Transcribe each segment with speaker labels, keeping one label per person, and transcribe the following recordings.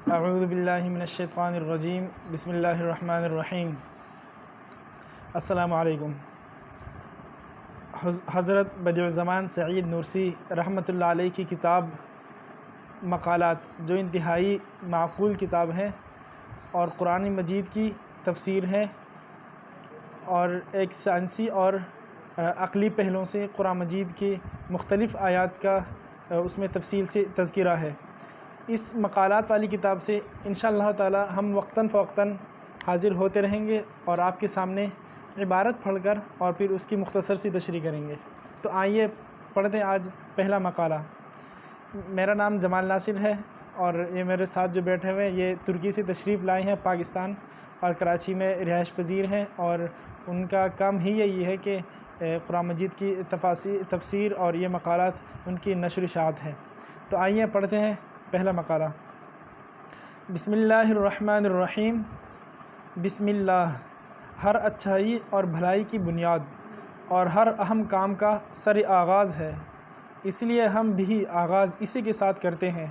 Speaker 1: اعوذ باللہ من الشیطان الرجیم بسم اللہ الرحمن الرحیم۔ السلام علیکم۔ حضرت بدیع الزمان سعید نورسی رحمۃ اللہ علیہ کی کتاب مقالات، جو انتہائی معقول کتاب ہے اور قرآن مجید کی تفسیر ہے، اور ایک سائنسی اور عقلی پہلوؤں سے قرآن مجید کی مختلف آیات کا اس میں تفصیل سے تذکرہ ہے۔ اس مقالات والی کتاب سے انشاءاللہ تعالی ہم وقتاً فوقتاً حاضر ہوتے رہیں گے اور آپ کے سامنے عبارت پڑھ کر اور پھر اس کی مختصر سی تشریح کریں گے۔ تو آئیے پڑھتے ہیں آج پہلا مقالہ۔ میرا نام جمال ناصر ہے اور یہ میرے ساتھ جو بیٹھے ہوئے یہ ترکی سے تشریف لائے ہیں پاکستان، اور کراچی میں رہائش پذیر ہیں، اور ان کا کام ہی یہی ہے کہ قرآن مجید کی تفسیر اور یہ مقالات ان کی نشر و اشاعت ہے۔ تو آئیے پڑھتے ہیں پہلا مقالہ۔ بسم اللہ الرحمن الرحیم۔ بسم اللہ، ہر اچھائی اور بھلائی کی بنیاد اور ہر اہم کام کا سر آغاز ہے، اس لیے ہم بھی آغاز اسی کے ساتھ کرتے ہیں۔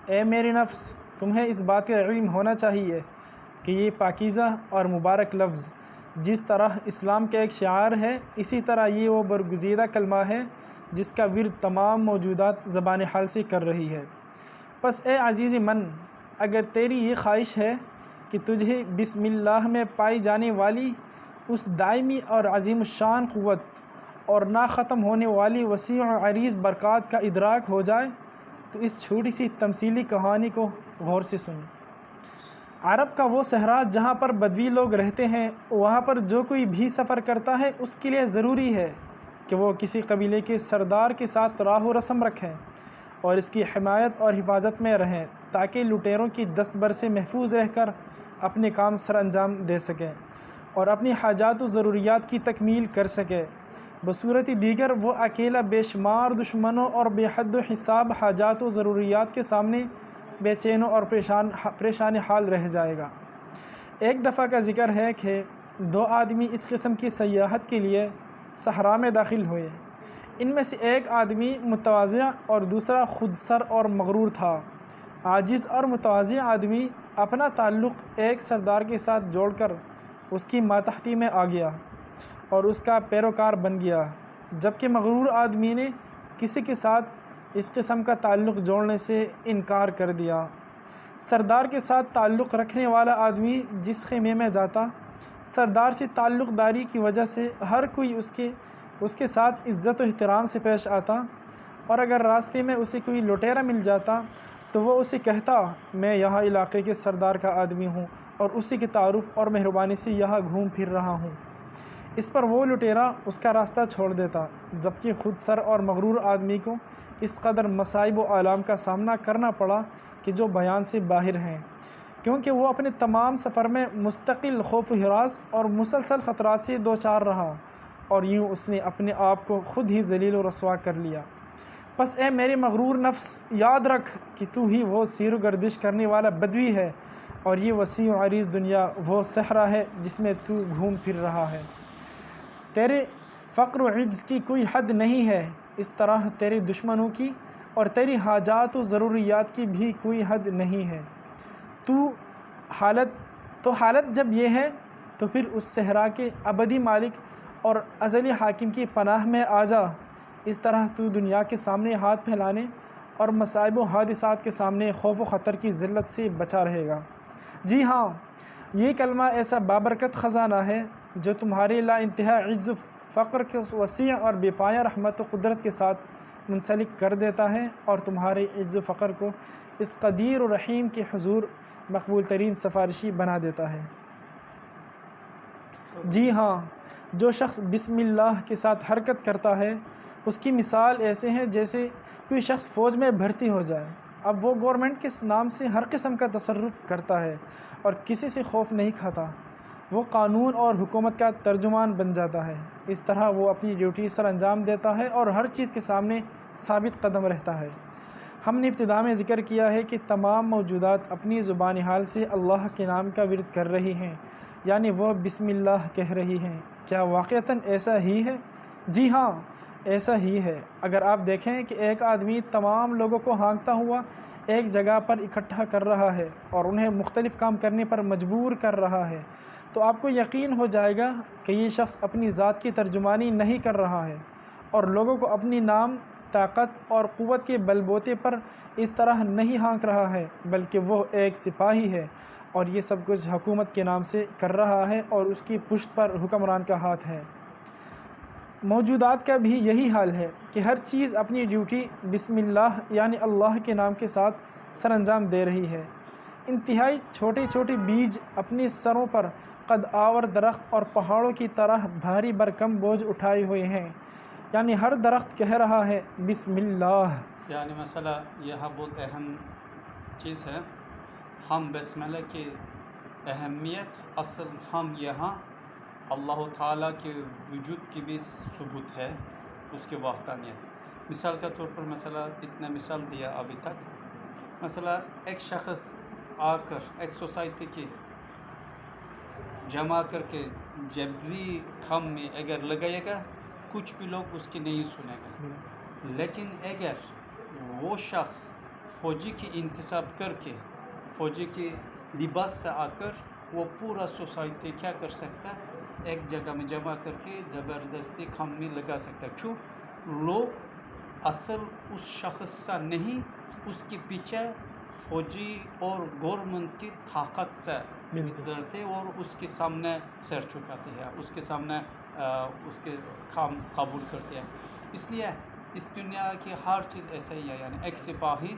Speaker 1: اے میرے نفس، تمہیں اس بات کا علم ہونا چاہیے کہ یہ پاکیزہ اور مبارک لفظ جس طرح اسلام کا ایک شعار ہے، اسی طرح یہ وہ برگزیدہ کلمہ ہے جس کا ورد تمام موجودات زبان حال سے کر رہی ہے۔ پس اے عزیز من، اگر تیری یہ خواہش ہے کہ تجھے بسم اللہ میں پائی جانے والی اس دائمی اور عظیم الشان قوت اور نہ ختم ہونے والی وسیع و عریض برکات کا ادراک ہو جائے تو اس چھوٹی سی تمثیلی کہانی کو غور سے سن۔ عرب کا وہ صحرا جہاں پر بدوی لوگ رہتے ہیں، وہاں پر جو کوئی بھی سفر کرتا ہے اس کے لیے ضروری ہے کہ وہ کسی قبیلے کے سردار کے ساتھ راہ و رسم رکھیں اور اس کی حمایت اور حفاظت میں رہیں، تاکہ لٹیروں کی دستبر سے محفوظ رہ کر اپنے کام سر انجام دے سکیں اور اپنی حاجات و ضروریات کی تکمیل کر سکے۔ بصورت دیگر وہ اکیلا بے شمار دشمنوں اور بے حد و حساب حاجات و ضروریات کے سامنے بے چین اور پریشان حال رہ جائے گا۔ ایک دفعہ کا ذکر ہے کہ دو آدمی اس قسم کی سیاحت کے لیے صحرا میں داخل ہوئے۔ ان میں سے ایک آدمی متواضع اور دوسرا خود سر اور مغرور تھا۔ عاجز اور متواضع آدمی اپنا تعلق ایک سردار کے ساتھ جوڑ کر اس کی ماتحتی میں آ گیا اور اس کا پیروکار بن گیا، جبکہ مغرور آدمی نے کسی کے ساتھ اس قسم کا تعلق جوڑنے سے انکار کر دیا۔ سردار کے ساتھ تعلق رکھنے والا آدمی جس خیمے میں جاتا، سردار سے تعلق داری کی وجہ سے ہر کوئی اس کے ساتھ عزت و احترام سے پیش آتا، اور اگر راستے میں اسے کوئی لٹیرا مل جاتا تو وہ اسے کہتا، میں یہاں علاقے کے سردار کا آدمی ہوں اور اسی کے تعارف اور مہربانی سے یہاں گھوم پھر رہا ہوں۔ اس پر وہ لٹیرا اس کا راستہ چھوڑ دیتا، جبکہ خود سر اور مغرور آدمی کو اس قدر مصائب و آلام کا سامنا کرنا پڑا کہ جو بیان سے باہر ہیں، کیونکہ وہ اپنے تمام سفر میں مستقل خوف و ہراس اور مسلسل خطرات سے دوچار رہا، اور یوں اس نے اپنے آپ کو خود ہی ذلیل و رسوا کر لیا۔ پس اے میرے مغرور نفس، یاد رکھ کہ تو ہی وہ سیر و گردش کرنے والا بدوی ہے، اور یہ وسیع و عریض دنیا وہ صحرا ہے جس میں تو گھوم پھر رہا ہے۔ تیرے فقر و عجز کی کوئی حد نہیں ہے، اس طرح تیرے دشمنوں کی اور تیری حاجات و ضروریات کی بھی کوئی حد نہیں ہے۔ حالت جب یہ ہے تو پھر اس صحرا کے ابدی مالک اور ازلی حاکم کی پناہ میں آ جا۔ اس طرح تو دنیا کے سامنے ہاتھ پھیلانے اور مصائب و حادثات کے سامنے خوف و خطر کی ذلت سے بچا رہے گا۔ جی ہاں، یہ کلمہ ایسا بابرکت خزانہ ہے جو تمہارے لا انتہا عجز و فقر کے وسیع اور بے پایہ رحمت و قدرت کے ساتھ منسلک کر دیتا ہے، اور تمہارے عجز و فقر کو اس قدیر و رحیم کے حضور مقبول ترین سفارشی بنا دیتا ہے۔ جی ہاں، جو شخص بسم اللہ کے ساتھ حرکت کرتا ہے اس کی مثال ایسے ہیں جیسے کوئی شخص فوج میں بھرتی ہو جائے۔ اب وہ گورنمنٹ کے نام سے ہر قسم کا تصرف کرتا ہے اور کسی سے خوف نہیں کھاتا، وہ قانون اور حکومت کا ترجمان بن جاتا ہے۔ اس طرح وہ اپنی ڈیوٹی سر انجام دیتا ہے اور ہر چیز کے سامنے ثابت قدم رہتا ہے۔ ہم نے ابتدا میں ذکر کیا ہے کہ تمام موجودات اپنی زبان حال سے اللہ کے نام کا ورد کر رہی ہیں، یعنی وہ بسم اللہ کہہ رہی ہیں۔ کیا واقعتاً ایسا ہی ہے؟ جی ہاں، ایسا ہی ہے۔ اگر آپ دیکھیں کہ ایک آدمی تمام لوگوں کو ہانکتا ہوا ایک جگہ پر اکٹھا کر رہا ہے اور انہیں مختلف کام کرنے پر مجبور کر رہا ہے، تو آپ کو یقین ہو جائے گا کہ یہ شخص اپنی ذات کی ترجمانی نہیں کر رہا ہے اور لوگوں کو اپنی نام، طاقت اور قوت کے بل بوتے پر اس طرح نہیں ہانک رہا ہے، بلکہ وہ ایک سپاہی ہے اور یہ سب کچھ حکومت کے نام سے کر رہا ہے اور اس کی پشت پر حکمران کا ہاتھ ہے۔ موجودات کا بھی یہی حال ہے کہ ہر چیز اپنی ڈیوٹی بسم اللہ یعنی اللہ کے نام کے ساتھ سر انجام دے رہی ہے۔ انتہائی چھوٹے چھوٹے بیج اپنی سروں پر قد آور درخت اور پہاڑوں کی طرح بھاری بھرکم بوجھ اٹھائے ہوئے ہیں، یعنی ہر درخت کہہ رہا ہے بسم اللہ۔
Speaker 2: یعنی مسئلہ یہاں بہت اہم چیز ہے، ہم بسم اللہ کی اہمیت اصل ہم یہاں اللہ تعالیٰ کے وجود کی بھی ثبوت ہے، اس کے وحدانیت۔ مثال کے طور پر مسئلہ اتنا مثال دیا ابھی تک، مثلا ایک شخص آ کر ایک سوسائٹی کی جمع کر کے جبری کام میں اگر لگائے گا، کچھ بھی لوگ اس کی نہیں سنے گا، لیکن اگر وہ شخص فوجی کی انتصاب کر کے فوجی کی لباس سے آ کر وہ پورا سوسائٹی کیا کر سکتا ہے، ایک جگہ میں جمع کر کے زبردستی کام میں لگا سکتا ہے۔ کیوں؟ لوگ اصل اس شخص سے نہیں، اس کے پیچھے فوجی اور گورنمنٹ کی طاقت سے ڈرتے اور اس کے سامنے سر چکاتے ہیں، اس کے سامنے اس کے کام قبول کرتے ہیں۔ اس لیے اس دنیا کی ہر چیز ایسا ہی ہے، یعنی ایک سپاہی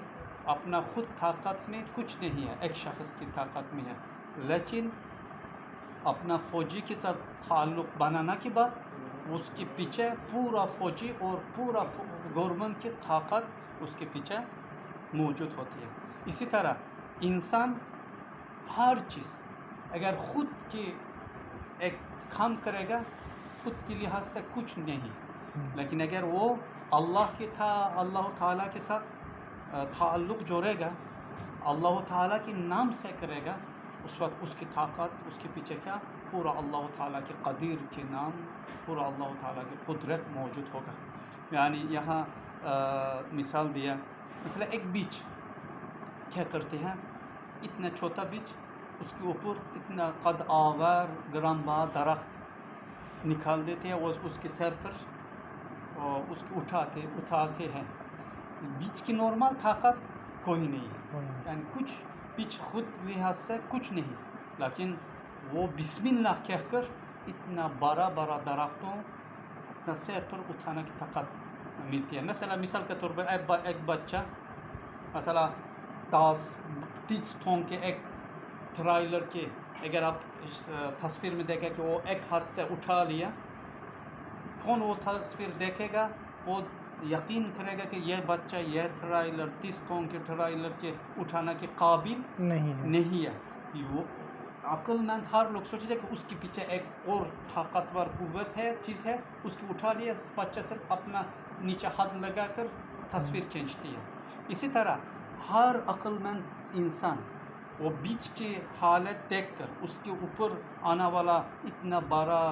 Speaker 2: اپنا خود طاقت میں کچھ نہیں ہے، ایک شخص کی طاقت میں ہے، لیکن اپنا فوجی کے ساتھ تعلق بنانا کے بعد اس کے پیچھے پورا فوجی اور پورا گورنمنٹ کی طاقت اس کے پیچھے موجود ہوتی ہے۔ اسی طرح انسان ہر چیز اگر خود کی ایک کام کرے گا، خود کے لحاظ سے کچھ نہیں، لیکن اگر وہ اللہ تعالیٰ کے ساتھ تعلق جوڑے گا، اللہ تعالیٰ کے نام سے کرے گا، اس وقت اس کی طاقت، اس کے پیچھے کیا، پورا اللہ تعالیٰ کے قدیر کے نام، پورا اللہ تعالیٰ کی قدرت موجود ہوگا۔ یعنی یہاں مثال دیا، مثلا ایک بیج کیا کرتے ہیں، اتنا چھوٹا بیج، اس کے اوپر اتنا قد آور گرانبا درخت نکال دیتے ہیں، وہ اس کے سر پر اس کو اٹھاتے ہیں۔ بیج کی نارمل طاقت کوئی نہیں ہے، یعنی کچھ بیج خود لحاظ سے کچھ نہیں، لیکن وہ بسم اللہ کہہ کر اتنا بڑا درختوں اپنا سر پر اٹھانے کی طاقت ملتی ہے۔ مثال کے طور پر ایک بچہ مثلا 30 ٹن کے ایک ٹرائلر کے اگر آپ تصویر میں دیکھیں کہ وہ ایک ہاتھ سے اٹھا لیا، کون وہ تصویر دیکھے گا وہ یقین کرے گا کہ یہ بچہ یہ ٹرائلر 30 ٹن کے ٹرائلر کے اٹھانے کے قابل نہیں ہے۔ وہ عقل مند ہر لوگ سوچے کہ اس کے پیچھے ایک اور طاقتور قوت ہے، چیز ہے، اس کو اٹھا لیا، بچہ صرف اپنا نیچے ہاتھ لگا کر تصویر کھینچتی ہے۔ اسی طرح ہر عقل مند انسان وہ بیج کی حالت دیکھ کر، اس کے اوپر آنے والا اتنا بڑا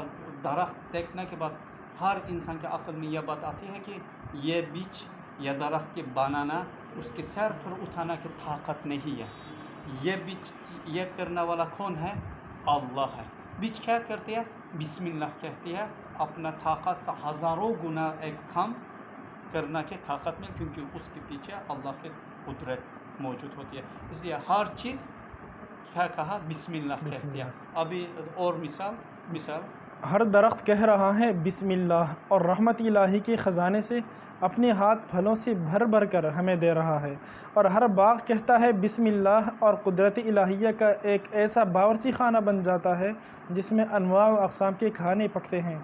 Speaker 2: درخت دیکھنے کے بعد ہر انسان کے عقل میں یہ بات آتی ہے کہ یہ بیج یا درخت کے بنانا اس کے سر پر اٹھانا کی طاقت نہیں ہے، یہ بیج یہ کرنے والا کون ہے؟ اللہ ہے۔ بیج کیا کرتی ہے؟ بسم اللہ کہتی ہے، اپنا طاقت سے ہزاروں گنا ایک کام کرنا کی طاقت میں، کیونکہ اس کے پیچھے اللہ کی قدرت موجود ہوتی ہے۔ اس لیے ہر چیز کیا کہا؟ بسم اللہ کہتی ہے۔ ابھی اور مثال
Speaker 1: ہر درخت کہہ رہا ہے بسم اللہ، اور رحمت الہی کے خزانے سے اپنے ہاتھ پھلوں سے بھر کر ہمیں دے رہا ہے، اور ہر باغ کہتا ہے بسم اللہ، اور قدرت الہیہ کا ایک ایسا باورچی خانہ بن جاتا ہے جس میں انواع و اقسام کے کھانے پکتے ہیں۔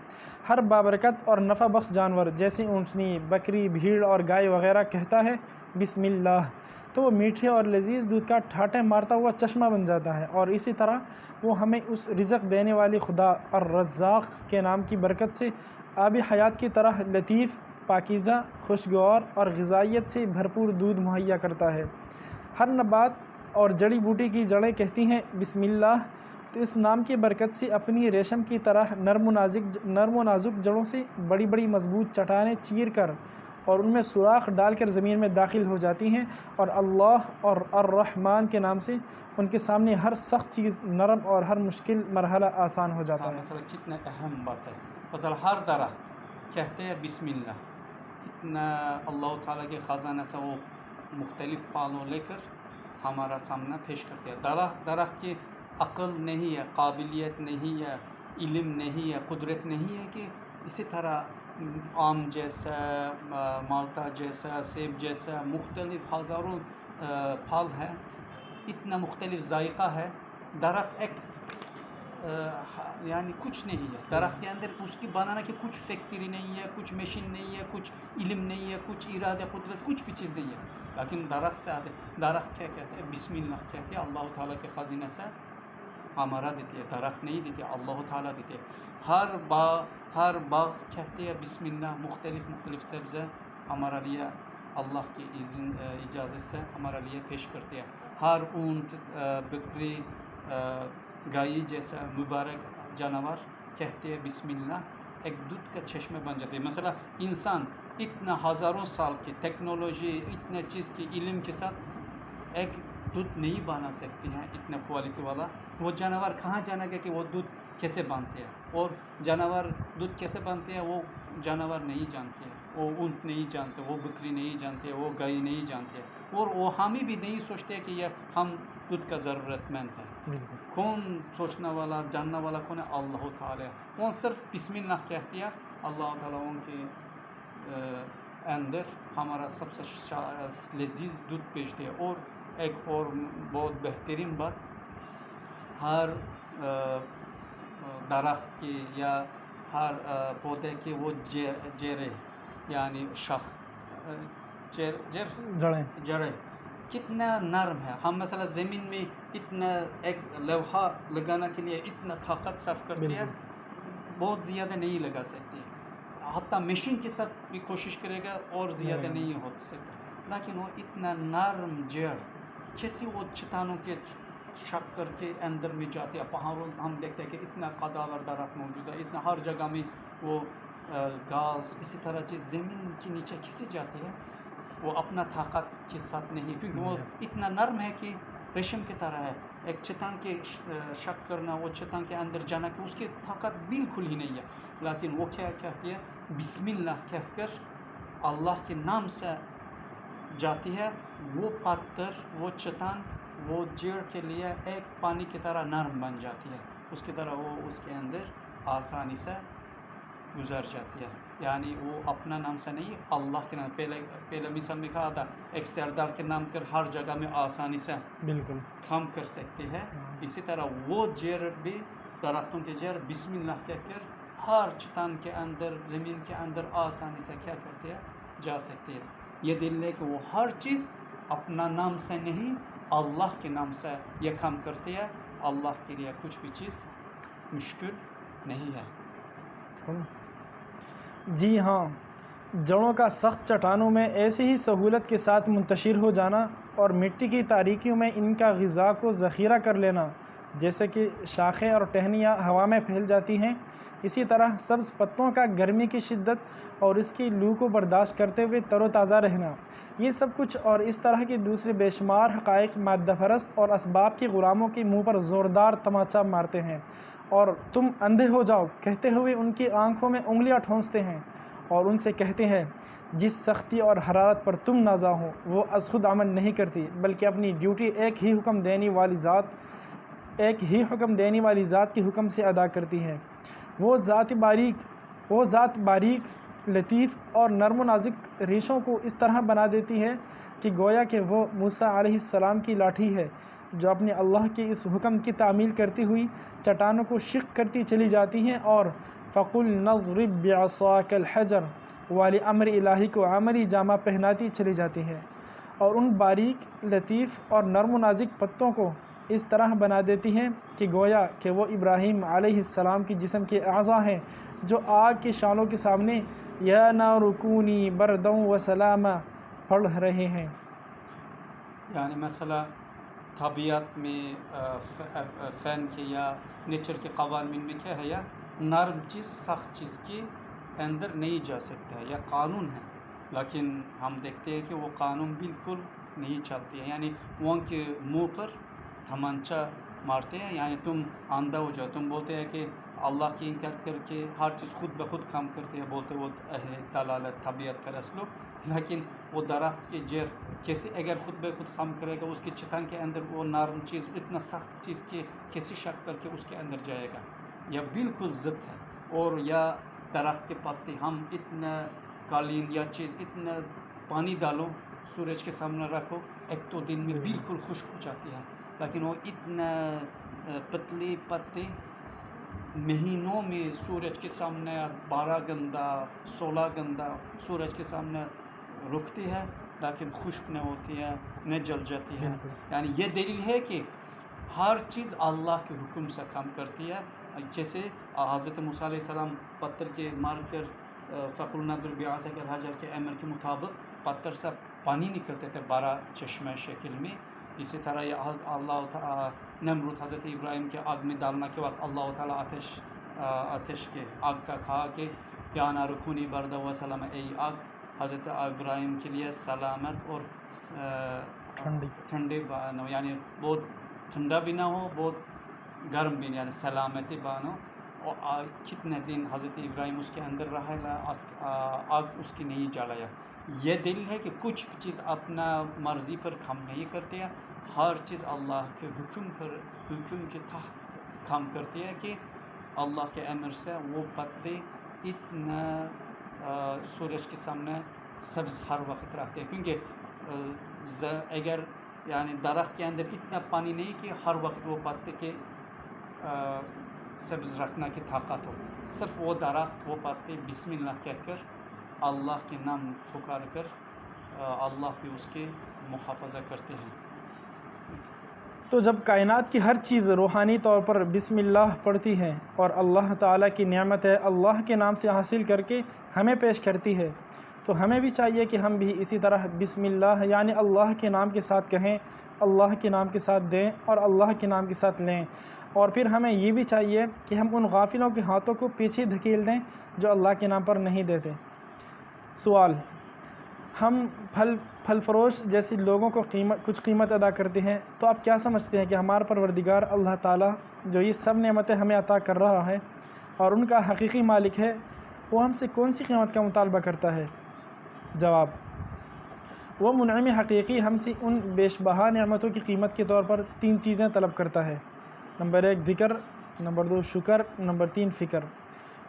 Speaker 1: ہر بابرکت اور نفع بخش جانور جیسے اونٹنی، بکری، بھیڑ اور گائے وغیرہ کہتا ہے بسم اللہ، تو وہ میٹھے اور لذیذ دودھ کا ٹھاٹھے مارتا ہوا چشمہ بن جاتا ہے، اور اسی طرح وہ ہمیں اس رزق دینے والے خدا الرزاق کے نام کی برکت سے آب حیات کی طرح لطیف، پاکیزہ، خوشگوار اور غذائیت سے بھرپور دودھ مہیا کرتا ہے۔ ہر نبات اور جڑی بوٹی کی جڑیں کہتی ہیں بسم اللہ، تو اس نام کی برکت سے اپنی ریشم کی طرح نرم و نازک جڑوں سے بڑی بڑی مضبوط چٹانیں چیر کر اور ان میں سوراخ ڈال کر زمین میں داخل ہو جاتی ہیں، اور اللہ اور الرحمن کے نام سے ان کے سامنے ہر سخت چیز نرم اور ہر مشکل مرحلہ آسان ہو جاتا ہے۔
Speaker 2: مثلا کتنا اہم بات ہے، مثلا ہر درخت کہتے ہیں بسم اللہ، اتنا اللہ تعالیٰ کے خزانہ سے وہ مختلف پالوں لے کر ہمارا سامنا پیش کرتے ہیں۔ درخت کی عقل نہیں ہے، قابلیت نہیں ہے، علم نہیں ہے، قدرت نہیں ہے کہ اسی طرح آم جیسا، مالٹا جیسا، سیب جیسا مختلف ہزاروں پھل ہے، اتنا مختلف ذائقہ ہے۔ درخت ایک یعنی کچھ نہیں ہے، درخت کے اندر اس کی بنانا کی کچھ فیکٹری نہیں ہے، کچھ مشین نہیں ہے، کچھ علم نہیں ہے، کچھ ارادہ قدرت کچھ بھی چیز نہیں ہے، لیکن درخت سے آتے، درخت کیا کہتے ہیں؟ بسم اللہ کہتے ہیں، اللہ تعالیٰ کے خزینہ سے ہمارا دیتے ہیں، درخت نہیں دیتے، اللہ تعالیٰ دیتے ہیں۔ ہر باغ کہتے ہیں بسم اللہ، مختلف سبزہ ہمارا لیے اللہ کی اجازت سے ہمارا لیے پیش کرتے ہیں۔ ہر اونٹ، بکری، گائے جیسا مبارک جانور کہتے ہیں بسم اللہ، ایک دودھ کا چشمہ بن جاتے ہیں۔ مثلا انسان اتنا ہزاروں سال کی ٹیکنالوجی، اتنے چیز کی علم کے ساتھ ایک دودھ نہیں بنا سکتے ہیں اتنا کوالٹی والا۔ وہ جانور کہاں جانا گا کہ وہ دودھ کیسے بنتے ہیں، اور جانور دودھ کیسے بنتے ہیں وہ جانور نہیں جانتے ہیں، وہ اونٹ نہیں جانتے، وہ بکری نہیں جانتے، وہ گائے نہیں جانتے، اور وہ ہمیں بھی نہیں سوچتے کہ یہ ہم دودھ کا ضرورت مند ہے۔ کون سوچنے والا، جاننے والا کون ہے؟ اللہ تعالیٰ۔ وہ صرف بسم اللہ کہتے ہیں، اللہ تعالیٰ ان کے اندر ہمارا سب سے لذیذ دودھ بھیجتے ہیں۔ اور ایک اور بہت بہترین بات، ہر درخت کی یا ہر پودے کی وہ جڑیں یعنی شاخ، جڑیں کتنا نرم ہے۔ ہم مثلا زمین میں اتنا ایک لوہا لگانے کے لیے اتنا طاقت صرف کرتے ہیں، بہت زیادہ نہیں لگا سکتے، حتیٰ مشین کے ساتھ بھی کوشش کرے گا اور زیادہ نہیں ہو سکتا، لیکن وہ اتنا نرم جڑ کیسے وہ چٹانوں کے شک کر کے اندر میں جاتے ہیں۔ پہاڑوں ہم دیکھتے ہیں کہ اتنا قداور درخت موجود ہے، اتنا ہر جگہ میں وہ گھاس اسی طرح چیز زمین کے نیچے کیسے جاتی ہے، وہ اپنا طاقت کے ساتھ نہیں، کیونکہ وہ اتنا نرم ہے کہ ریشم کی طرح ہے۔ ایک چٹان کے شک کرنا، وہ چٹان کے اندر جانا کہ اس کی طاقت بالکل ہی نہیں ہے، لیکن وہ کیا کہتی ہے؟ بسم اللہ کہہ کر اللہ کے نام سے جاتی ہے، وہ پتھر، وہ چٹان، وہ جڑ کے لیے ایک پانی کی طرح نرم بن جاتی ہے، اس کی طرح وہ اس کے اندر آسانی سے گزر جاتی ہے۔ یعنی وہ اپنا نام سے نہیں، اللہ کے نام، پہلے مثال میں کہا تھا ایک سردار کے نام کر ہر جگہ میں آسانی سے
Speaker 1: بالکل
Speaker 2: کام کر سکتے ہیں، اسی طرح وہ جڑ بھی، درختوں کے جڑ بسم اللہ کہہ کر ہر چٹان کے اندر، زمین کے اندر آسانی سے کیا کرتے ہیں؟ جا سکتے ہیں۔ یہ دل ہے کہ وہ ہر چیز اپنا نام سے نہیں، اللہ کے نام سے یہ کام کرتے ہیں۔ اللہ کے لیے کچھ بھی چیز مشکل نہیں ہے۔
Speaker 1: جی ہاں، جڑوں کا سخت چٹانوں میں ایسے ہی سہولت کے ساتھ منتشر ہو جانا اور مٹی کی تاریکیوں میں ان کا غذا کو ذخیرہ کر لینا، جیسے کہ شاخیں اور ٹہنیاں ہوا میں پھیل جاتی ہیں، اسی طرح سبز پتوں کا گرمی کی شدت اور اس کی لو کو برداشت کرتے ہوئے تر و تازہ رہنا، یہ سب کچھ اور اس طرح کے دوسرے بے شمار حقائق مادہ پرست اور اسباب کے غلاموں کے منہ پر زوردار تماچا مارتے ہیں، اور تم اندھے ہو جاؤ کہتے ہوئے ان کی آنکھوں میں انگلیاں ٹھونستے ہیں، اور ان سے کہتے ہیں جس سختی اور حرارت پر تم نازا ہو وہ از خود عمل نہیں کرتی، بلکہ اپنی ڈیوٹی ایک ہی حکم دینے والی ذات کے حکم سے ادا کرتی ہے۔ وہ ذات باریک، لطیف اور نرم و نازک ریشوں کو اس طرح بنا دیتی ہے کہ گویا کہ وہ موسیٰ علیہ السلام کی لاٹھی ہے، جو اپنے اللہ کے اس حکم کی تعمیل کرتی ہوئی چٹانوں کو شق کرتی چلی جاتی ہیں، اور فَقُلْنَا اضْرِب بِعَصَاكَ الْحَجَرَ والی امر الہی کو عملی جامہ پہناتی چلی جاتی ہے، اور ان باریک، لطیف اور نرم و نازک پتوں کو اس طرح بنا دیتی ہے کہ گویا کہ وہ ابراہیم علیہ السلام کی جسم کے اعضاء ہیں، جو آگ کی شعلوں کے سامنے یا نار کونی برداً و سلاما پڑھ رہے ہیں۔
Speaker 2: یعنی مثلا طبیعت میں فین کے یا نیچر کے قوانین میں کیا ہے، یا نرم چیز سخت چیز کے اندر نہیں جا سکتا ہے، یا قانون ہے، لیکن ہم دیکھتے ہیں کہ وہ قانون بالکل نہیں چلتی ہے. یعنی وہ کے منہ پر تمانچہ مارتے ہیں، یعنی تم اندھا ہو جاؤ. تم بولتے ہیں کہ اللہ کی انکار کر کے ہر چیز خود بخود کام کرتے ہیں، بولتے وہ دلالت طبیعت کا رسلو. لیکن وہ درخت کے جڑ کیسے اگر خود بخود کام کرے گا، اس کی چٹان کے اندر وہ نرم چیز اتنا سخت چیز کے کیسے شک کر کے اس کے اندر جائے گا؟ یا بالکل ضد ہے. اور یا درخت کے پتے ہم اتنا قالین یا چیز اتنا پانی ڈالو، سورج کے سامنے رکھو، ایک تو دن میں بالکل خشک ہو جاتی ہے. لیکن وہ اتنا پتلی پتے مہینوں میں سورج کے سامنے 12 گھنٹہ 16 گھنٹہ سورج کے سامنے رکتی ہے، لیکن خشک نہ ہوتی ہے، نہ جل جاتی ہے. یعنی یہ دلیل ہے کہ ہر چیز اللہ کے حکم سے کام کرتی ہے. جیسے حضرت موسیٰ علیہ السلام پتھر کے مار کر فقلنا اضرب بعصاک الحجر کے امر کے مطابق پتھر سے پانی نکلتے تھے 12 چشمہ شکل میں. اسی طرح یہ اللہ تعالیٰ نمرود حضرت ابراہیم کے آگ میں ڈالنا کے وقت اللہ تعالیٰ آتش کے آگ کا کہا کہ یا نار کونی بردا و سلام، اے آگ حضرت ابراہیم کے لیے سلامت اور ٹھنڈے بانو، یعنی بہت ٹھنڈا بھی نہ ہو بہت گرم بھی نہیں، یعنی سلامتی بانو. اور کتنے دن حضرت ابراہیم اس کے اندر رہا، آگ اس کی نہیں جلایا. یہ دلیل ہے کہ کچھ چیز اپنا مرضی پر کام نہیں کرتے ہیں، ہر چیز اللہ کے حکم کے تحت کام کرتی ہے. کہ اللہ کے امر سے وہ پتے اتنا سورج کے سامنے سبز ہر وقت رہتے ہیں، کیونکہ اگر یعنی درخت کے اندر اتنا پانی نہیں کہ ہر وقت وہ پتے کے سبز رکھنا کی طاقت ہو. صرف وہ درخت وہ پتے بسم اللہ کہہ کر اللہ کے نام پکار کر اللہ بھی اس کے محافظہ کرتے ہیں.
Speaker 1: تو جب کائنات کی ہر چیز روحانی طور پر بسم اللہ پڑھتی ہے اور اللہ تعالیٰ کی نعمت ہے اللہ کے نام سے حاصل کر کے ہمیں پیش کرتی ہے، تو ہمیں بھی چاہیے کہ ہم بھی اسی طرح بسم اللہ یعنی اللہ کے نام کے ساتھ کہیں، اللہ کے نام کے ساتھ دیں اور اللہ کے نام کے ساتھ لیں. اور پھر ہمیں یہ بھی چاہیے کہ ہم ان غافلوں کے ہاتھوں کو پیچھے دھکیل دیں جو اللہ کے نام پر نہیں دیتے. سوال: ہم پھل فروش جیسے لوگوں کو کچھ قیمت ادا کرتے ہیں، تو آپ کیا سمجھتے ہیں کہ ہمارا پروردگار اللہ تعالیٰ جو یہ سب نعمتیں ہمیں عطا کر رہا ہے اور ان کا حقیقی مالک ہے، وہ ہم سے کون سی قیمت کا مطالبہ کرتا ہے؟ جواب: وہ منعم حقیقی ہم سے ان بیش بہا نعمتوں کی قیمت کے طور پر 3 چیزیں طلب کرتا ہے. نمبر 1 ذکر، نمبر 2 شکر، نمبر 3 فکر.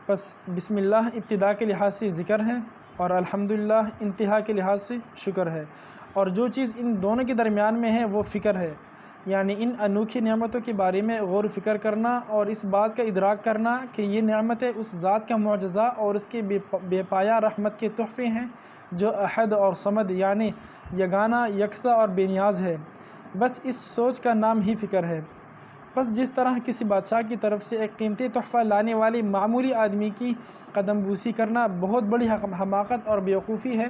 Speaker 1: بس بسم اللہ ابتدا کے لحاظ سے ذکر ہے اور الحمدللہ انتہا کے لحاظ سے شکر ہے، اور جو چیز ان دونوں کے درمیان میں ہے وہ فکر ہے. یعنی ان انوکھی نعمتوں کے بارے میں غور و فکر کرنا اور اس بات کا ادراک کرنا کہ یہ نعمتیں اس ذات کا معجزہ اور اس کے بے پایہ رحمت کے تحفے ہیں جو احد اور صمد یعنی یگانہ، یکساں اور بے نیاز ہے. بس اس سوچ کا نام ہی فکر ہے. بس جس طرح کسی بادشاہ کی طرف سے ایک قیمتی تحفہ لانے والے معمولی آدمی کی قدم بوسی کرنا بہت بڑی حماقت اور بیوقوفی ہے،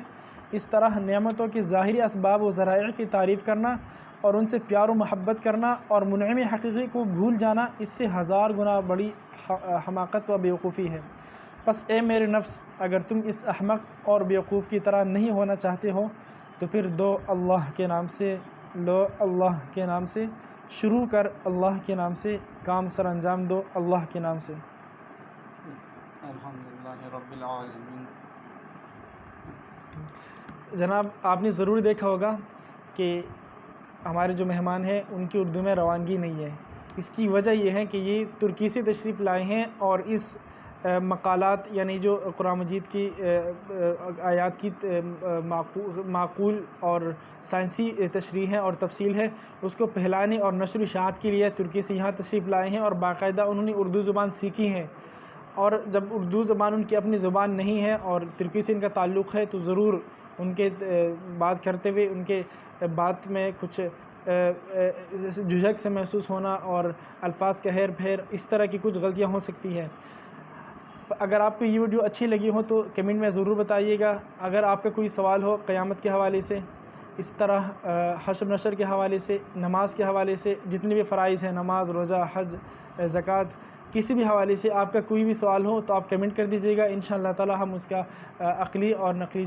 Speaker 1: اس طرح نعمتوں کے ظاہری اسباب و ذرائع کی تعریف کرنا اور ان سے پیار و محبت کرنا اور منعم حقیقی کو بھول جانا اس سے 1000 گنا بڑی حماقت و بیوقوفی ہے. بس اے میرے نفس، اگر تم اس احمق اور بیوقوف کی طرح نہیں ہونا چاہتے ہو تو پھر اللہ کے نام سے شروع کر، اللہ کے نام سے کام سر انجام دو، اللہ کے نام سے.
Speaker 2: الحمدللہ رب العالمین.
Speaker 1: جناب، آپ نے ضرور دیکھا ہوگا کہ ہمارے جو مہمان ہیں ان کی اردو میں روانگی نہیں ہے. اس کی وجہ یہ ہے کہ یہ ترکی سے تشریف لائے ہیں اور اس مقالات یعنی جو قرآن مجید کی آیات کی معقول اور سائنسی تشریح ہے اور تفصیل ہے، اس کو پھیلانے اور نشر و اشاعت کے لیے ترکی سے یہاں تشریف لائے ہیں اور باقاعدہ انہوں نے اردو زبان سیکھی ہے. اور جب اردو زبان ان کی اپنی زبان نہیں ہے اور ترکی سے ان کا تعلق ہے تو ضرور ان کے بات کرتے ہوئے ان کے بات میں کچھ جھجک سے محسوس ہونا اور الفاظ کا ہیر پھیر اس طرح کی کچھ غلطیاں ہو سکتی ہیں. اگر آپ کو یہ ویڈیو اچھی لگی ہو تو کمنٹ میں ضرور بتائیے گا. اگر آپ کا کوئی سوال ہو قیامت کے حوالے سے اس طرح حشر نشر کے حوالے سے، نماز کے حوالے سے، جتنے بھی فرائض ہیں، نماز، روزہ، حج، زکوٰۃ، کسی بھی حوالے سے آپ کا کوئی بھی سوال ہو تو آپ کمنٹ کر دیجیے گا، انشاءاللہ تعالی ہم اس کا عقلی اور نقلی